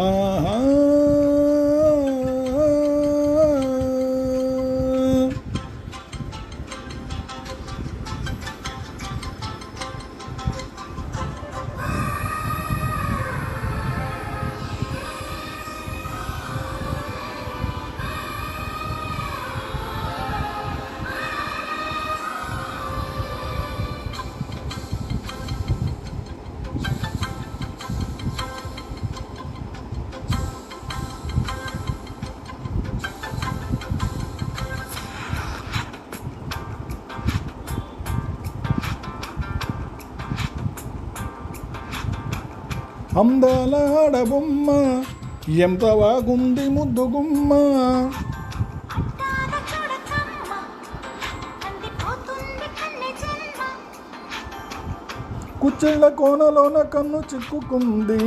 ఆహా అందాల ఆడబొమ్మ ఎంత బాగుంది ముద్దు గుమ్మ. కుచ్చెళ్ళ కోనలోన కన్ను చిక్కుకుంది,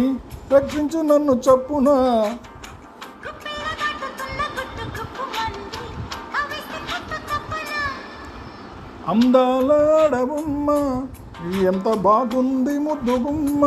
రక్షించు నన్ను చప్పున. అందాల ఆడబొమ్మ ఎంత బాగుంది ముద్దు గుమ్మ.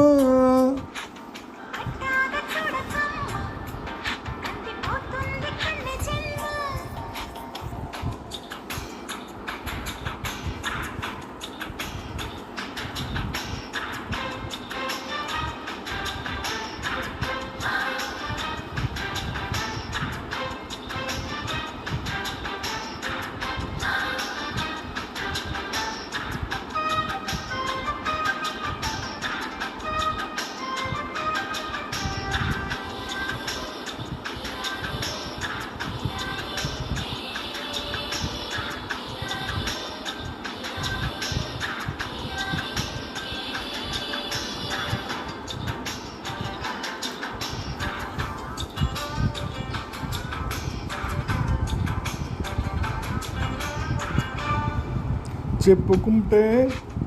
చెప్పుకుంటే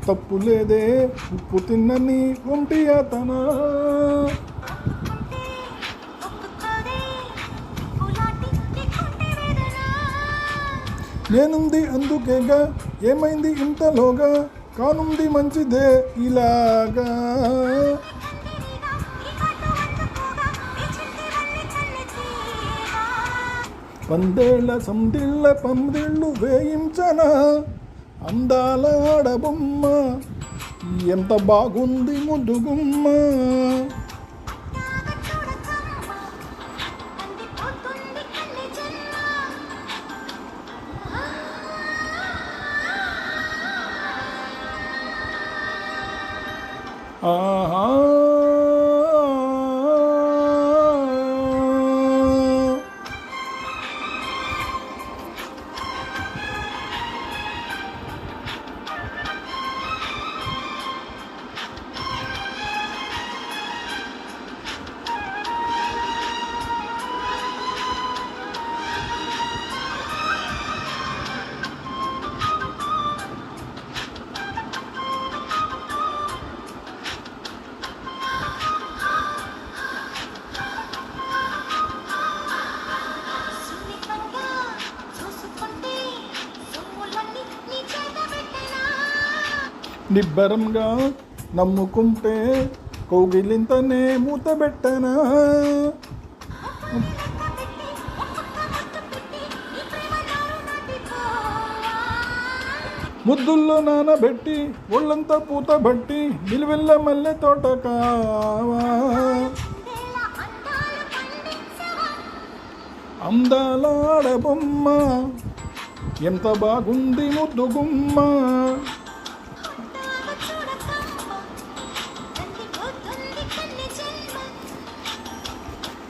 తప్పు లేదే, ఉప్పు తిన్నని ఒంటి అతన. నేనుంది అందుకేగా, ఏమైంది ఇంతలోగా, కానుంది మంచిదే ఇలాగా. పందేళ్ల సందిళ్ళ పందిళ్ళు వేయించనా, అందాల ఆడబొమ్మ ఎంత బాగుంది ముద్దుగుమ్మ. ఆహా నిబ్బరంగా నమ్ముకుంటే కౌగిలింతనే మూతబెట్టనా. ముద్దుల్లో నానబెట్టి ఒళ్ళంతా పూతబట్టి నిలువెల్ల మల్లె తోట కావా. అందాల ఆడబొమ్మ ఎంత బాగుంది ముద్దుగుమ్మ.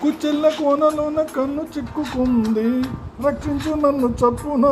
కుచ్చెళ్ళ కోనలోన కన్ను చిక్కుకుంది, రక్షించు నన్ను చప్పున.